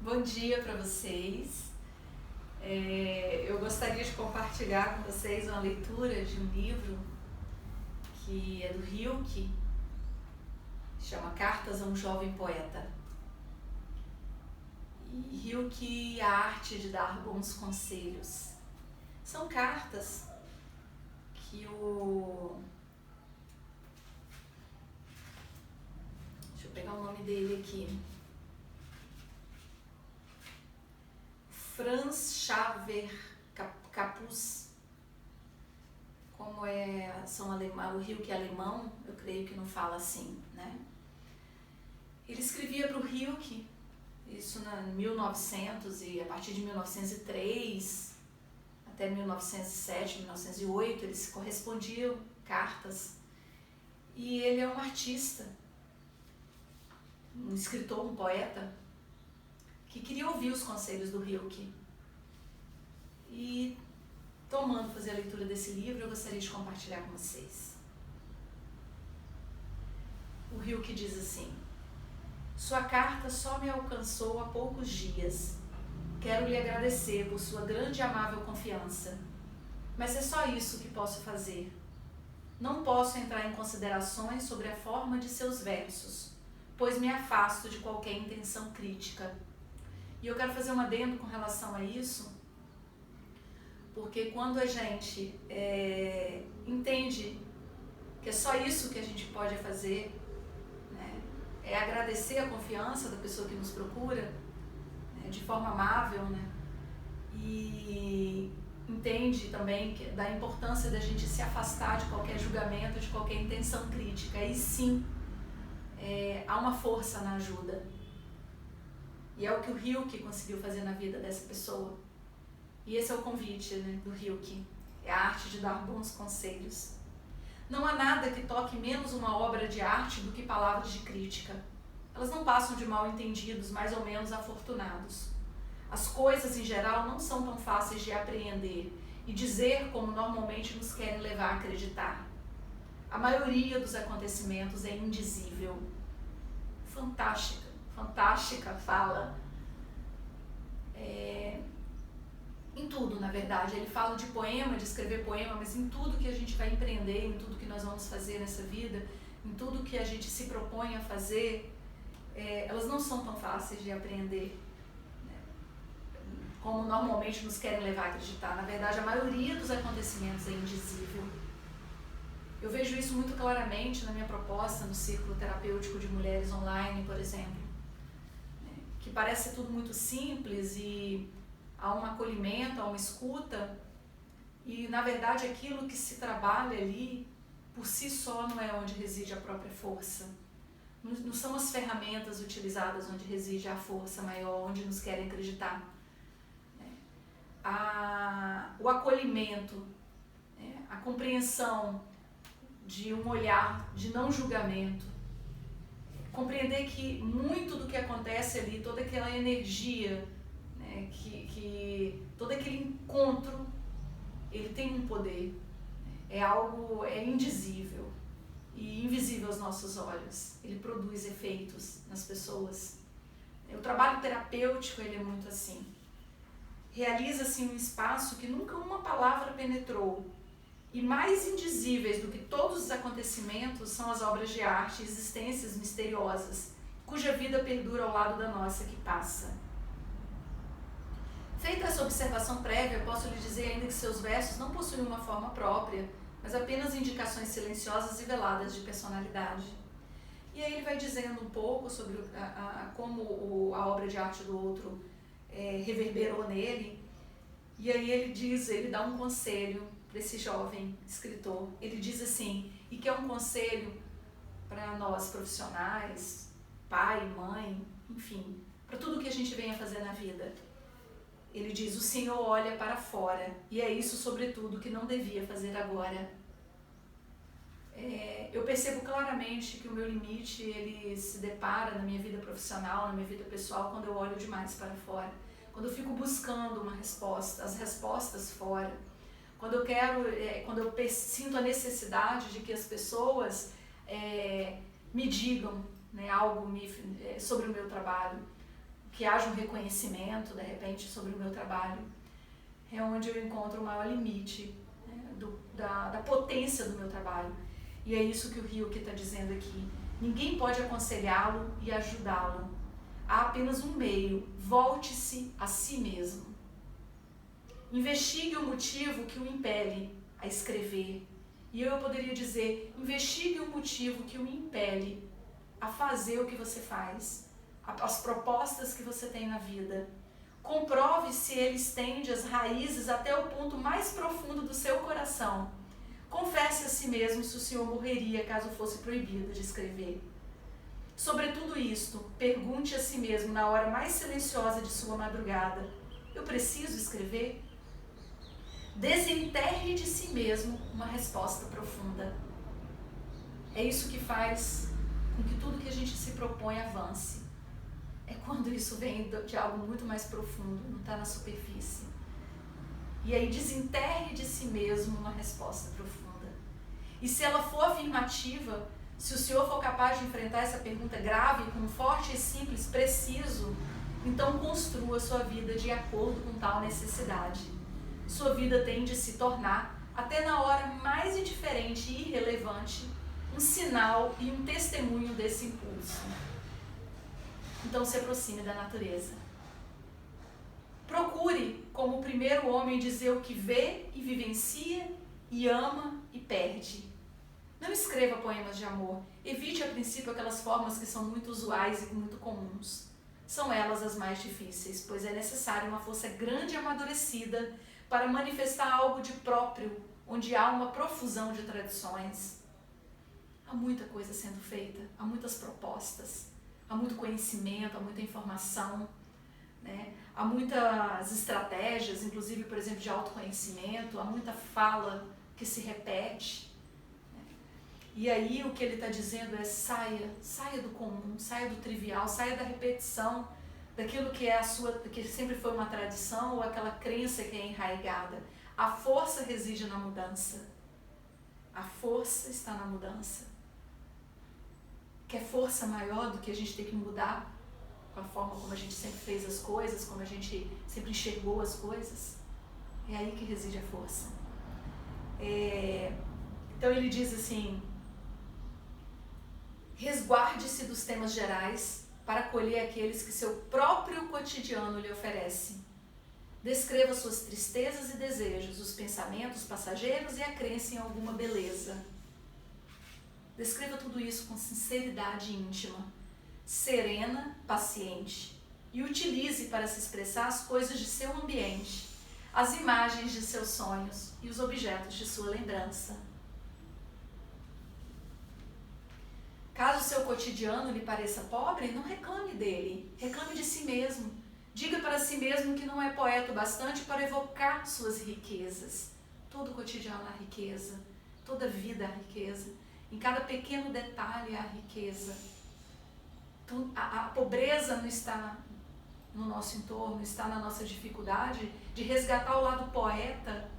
Bom dia para vocês. Eu gostaria de compartilhar com vocês uma leitura de um livro que é do Rilke, chama Cartas a um Jovem Poeta. E Rilke, a arte de dar bons conselhos. São cartas que Deixa eu pegar o nome dele aqui. Franz Xaver Capus, são alemão, o Rilke é alemão, eu creio que não fala assim, né? Ele escrevia para o Rilke, isso em 1900 e a partir de 1903 até 1907, 1908, eles se correspondiam, cartas, e ele é um artista, um escritor, um poeta, que queria ouvir os conselhos do Rilke. E, fazer a leitura desse livro, eu gostaria de compartilhar com vocês. O Rilke diz assim: sua carta só me alcançou há poucos dias. Quero lhe agradecer por sua grande e amável confiança. Mas é só isso que posso fazer. Não posso entrar em considerações sobre a forma de seus versos, pois me afasto de qualquer intenção crítica. E eu quero fazer um adendo com relação a isso, porque quando a gente entende que é só isso que a gente pode fazer, né, é agradecer a confiança da pessoa que nos procura, né, de forma amável, né, e entende também da importância da gente se afastar de qualquer julgamento, de qualquer intenção crítica. Aí sim, há uma força na ajuda. E é o que o Rilke conseguiu fazer na vida dessa pessoa. E esse é o convite, né, do Rilke. É a arte de dar bons conselhos. Não há nada que toque menos uma obra de arte do que palavras de crítica. Elas não passam de mal entendidos, mais ou menos afortunados. As coisas, em geral, não são tão fáceis de apreender e dizer como normalmente nos querem levar a acreditar. A maioria dos acontecimentos é indizível. Fantástica fala, em tudo, na verdade. Ele fala de poema, de escrever poema, mas em tudo que a gente vai empreender, em tudo que nós vamos fazer nessa vida, em tudo que a gente se propõe a fazer, elas não são tão fáceis de apreender, né, como normalmente nos querem levar a acreditar. Na verdade, a maioria dos acontecimentos é indizível. Eu vejo isso muito claramente na minha proposta no círculo terapêutico de mulheres online, por exemplo, que parece tudo muito simples e há um acolhimento, há uma escuta, e na verdade aquilo que se trabalha ali, por si só, não é onde reside a própria força. Não são as ferramentas utilizadas onde reside a força maior, onde nos querem acreditar. O acolhimento, a compreensão de um olhar de não julgamento, compreender que muito do que acontece ali, toda aquela energia, né, todo aquele encontro, ele tem um poder, é indizível e invisível aos nossos olhos. Ele produz efeitos nas pessoas. O trabalho terapêutico, ele é muito assim. Realiza-se um espaço que nunca uma palavra penetrou. E mais indizíveis do que todos os acontecimentos são as obras de arte, existências misteriosas, cuja vida perdura ao lado da nossa que passa. Feita essa observação prévia, posso lhe dizer ainda que seus versos não possuem uma forma própria, mas apenas indicações silenciosas e veladas de personalidade. E aí ele vai dizendo um pouco sobre como a obra de arte do outro reverberou nele. E aí ele dá um conselho para esse jovem escritor. Ele diz assim, e que é um conselho para nós profissionais, pai, mãe, enfim, para tudo que a gente venha fazer na vida. Ele diz: o Senhor olha para fora, e é isso, sobretudo, que não devia fazer agora. Eu percebo claramente que o meu limite, ele se depara na minha vida profissional, na minha vida pessoal, quando eu olho demais para fora. Quando eu fico buscando uma resposta, as respostas fora. Quando eu sinto a necessidade de que as pessoas me digam, né, algo sobre o meu trabalho. que haja um reconhecimento, de repente, sobre o meu trabalho, é onde eu encontro o maior limite, né, da potência do meu trabalho. E é isso que o Ryuki está dizendo aqui. Ninguém pode aconselhá-lo e ajudá-lo. Há apenas um meio: volte-se a si mesmo. Investigue o motivo que o impele a escrever. E eu poderia dizer, investigue o motivo que o impele a fazer o que você faz, as propostas que você tem na vida. Comprove se ele estende as raízes até o ponto mais profundo do seu coração. Confesse a si mesmo se o senhor morreria caso fosse proibido de escrever. Sobre tudo isto, pergunte a si mesmo na hora mais silenciosa de sua madrugada: eu preciso escrever? Desenterre de si mesmo uma resposta profunda. É isso que faz com que tudo que a gente se propõe avance. É quando isso vem de algo muito mais profundo, não está na superfície. E aí desenterre de si mesmo uma resposta profunda. E se ela for afirmativa, se o senhor for capaz de enfrentar essa pergunta grave com um forte e simples preciso, então construa sua vida de acordo com tal necessidade. Sua vida tende a se tornar, até na hora mais indiferente e irrelevante, um sinal e um testemunho desse impulso. Então se aproxime da natureza. Procure, como o primeiro homem, dizer o que vê e vivencia, e ama e perde. Não escreva poemas de amor. Evite a princípio aquelas formas que são muito usuais e muito comuns. São elas as mais difíceis, pois é necessária uma força grande e amadurecida para manifestar algo de próprio, onde há uma profusão de tradições. Há muita coisa sendo feita, há muitas propostas, há muito conhecimento, há muita informação, né? Há muitas estratégias, inclusive, por exemplo, de autoconhecimento, há muita fala que se repete. Né? E aí o que ele está dizendo é: saia do comum, saia do trivial, saia da repetição, daquilo que é que sempre foi uma tradição ou aquela crença que é enraizada. A força reside na mudança. A força está na mudança. Quer força maior do que a gente ter que mudar com a forma como a gente sempre fez as coisas, como a gente sempre enxergou as coisas? É aí que reside a força. Então ele diz assim: resguarde-se dos temas gerais para acolher aqueles que seu próprio cotidiano lhe oferece. Descreva suas tristezas e desejos, os pensamentos passageiros e a crença em alguma beleza. Descreva tudo isso com sinceridade íntima, serena, paciente, e utilize para se expressar as coisas de seu ambiente, as imagens de seus sonhos e os objetos de sua lembrança. Caso seu cotidiano lhe pareça pobre, não reclame dele, reclame de si mesmo. Diga para si mesmo que não é poeta o bastante para evocar suas riquezas. Todo cotidiano há riqueza, toda vida há riqueza. Em cada pequeno detalhe há riqueza. A pobreza não está no nosso entorno, está na nossa dificuldade de resgatar o lado poeta,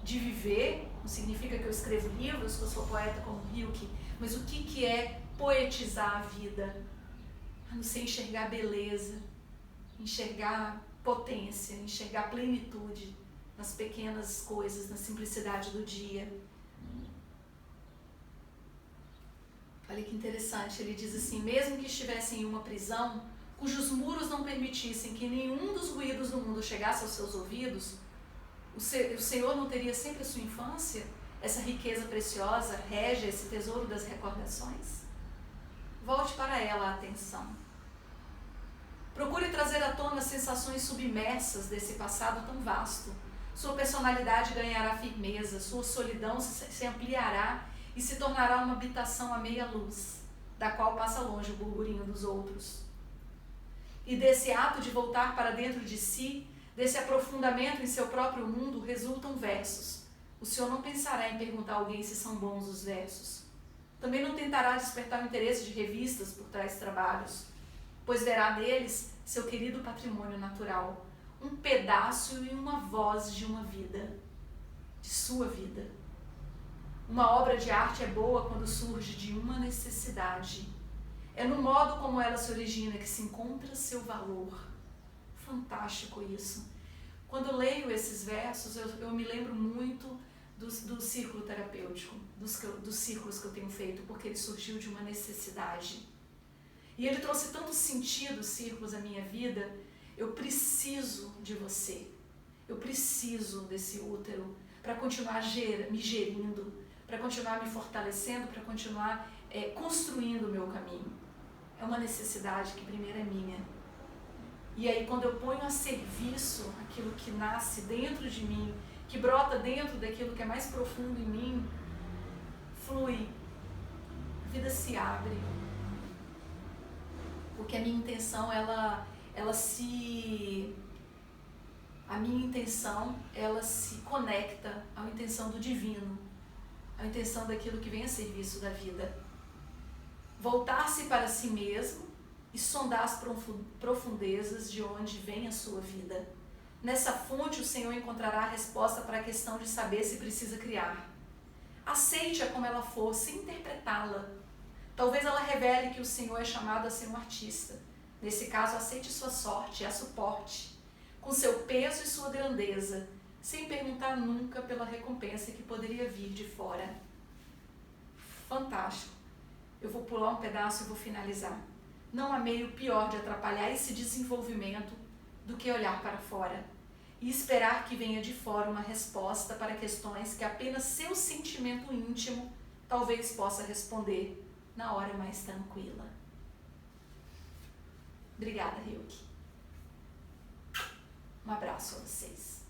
de viver. Não significa que eu escrevo livros, que eu sou poeta como Ryuki, mas o que é poetizar a vida? A não ser enxergar beleza, enxergar potência, enxergar plenitude nas pequenas coisas, na simplicidade do dia. Olha que interessante, ele diz assim: mesmo que estivessem em uma prisão, cujos muros não permitissem que nenhum dos ruídos do mundo chegasse aos seus ouvidos, o Senhor não teria sempre a sua infância? Essa riqueza preciosa rege esse tesouro das recordações? Volte para ela a atenção. Procure trazer à tona as sensações submersas desse passado tão vasto. Sua personalidade ganhará firmeza, sua solidão se ampliará e se tornará uma habitação à meia luz, da qual passa longe o burburinho dos outros. E desse ato de voltar para dentro de si, desse aprofundamento em seu próprio mundo, resultam versos. O Senhor não pensará em perguntar a alguém se são bons os versos. Também não tentará despertar o interesse de revistas por tais trabalhos, pois verá neles seu querido patrimônio natural, um pedaço e uma voz de uma vida, de sua vida. Uma obra de arte é boa quando surge de uma necessidade. É no modo como ela se origina que se encontra seu valor. fantástico isso. Quando eu leio esses versos, eu me lembro muito do círculo terapêutico, dos círculos que eu tenho feito, porque ele surgiu de uma necessidade. E ele trouxe tanto sentido, círculos, à minha vida. Eu preciso de você. Eu preciso desse útero para continuar me gerindo, para continuar me fortalecendo, para continuar construindo o meu caminho. É uma necessidade que primeiro é minha. E aí quando eu ponho a serviço aquilo que nasce dentro de mim, que brota dentro daquilo que é mais profundo em mim, flui, a vida se abre. Porque a minha intenção, a minha intenção, ela se conecta à intenção do divino, à intenção daquilo que vem a serviço da vida. Voltar-se para si mesmo e sondar as profundezas de onde vem a sua vida. Nessa fonte o Senhor encontrará a resposta para a questão de saber se precisa criar. Aceite-a como ela for, sem interpretá-la. Talvez ela revele que o Senhor é chamado a ser um artista. Nesse caso, aceite sua sorte, a suporte, com seu peso e sua grandeza, sem perguntar nunca pela recompensa que poderia vir de fora. Fantástico. Eu vou pular um pedaço e vou finalizar. Não há meio pior de atrapalhar esse desenvolvimento do que olhar para fora e esperar que venha de fora uma resposta para questões que apenas seu sentimento íntimo talvez possa responder na hora mais tranquila. Obrigada, Ryuki. Um abraço a vocês.